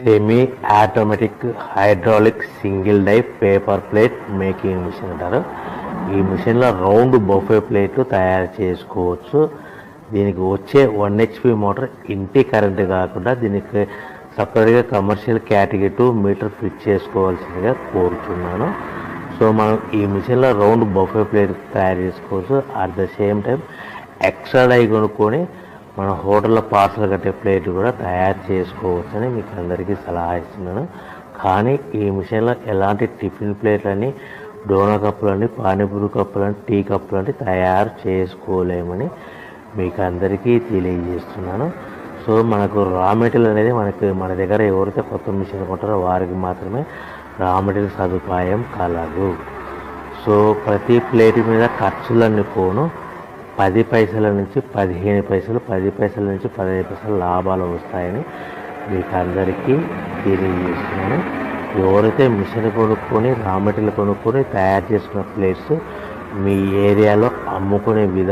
Semi automatic hydraulic single die paper plate making machine అంటారు. ఈ మిషన్లో రౌండ్ బఫే ప్లేట్లు తయారు చేసుకోవచ్చు. దీనికి వచ్చే 1 HP మోటార్ ఇంటి కరెంటు కాకుండా దీనికి సపరేట్గా కమర్షియల్ కేటగిరీ 2 మీటర్ ఫిట్ చేసుకోవాల్సిందిగా కోరుతున్నాను. సో మనం ఈ మిషన్లో రౌండ్ బఫే ప్లేట్ తయారు చేసుకోవచ్చు. At the same time extra die కొనుక్కొని మన హోటల్లో పార్సల్ కట్టే ప్లేట్ కూడా తయారు చేసుకోవచ్చని మీకు అందరికీ సలహా ఇస్తున్నాను. కానీ ఈ మిషన్లో ఎలాంటి టిఫిన్ ప్లేట్లని, డోనా కప్పులని, పానీపూరి కప్పులని, టీ కప్పులని తయారు చేసుకోలేమని మీకు అందరికీ తెలియజేస్తున్నాను. సో మనకు రా మెటీరియల్ అనేది మన దగ్గర ఎవరైతే కొత్త మిషన్ కొంటారో వారికి మాత్రమే రా మెటీరియల్ సదుపాయం కలదు. సో ప్రతి ప్లేట్ మీద ఖర్చులన్నీ పోను 10 పైసల నుంచి 15 పైసలు, 10 పైసల నుంచి 15 పైసలు లాభాలు వస్తాయని మీకు అందరికీ తెలియజేస్తున్నాను. ఎవరైతే మిషన్ కొనుక్కొని రా మెటీరియల్ కొనుక్కొని తయారు చేసుకున్న ప్లేట్స్ మీ ఏరియాలో అమ్ముకునే విధానం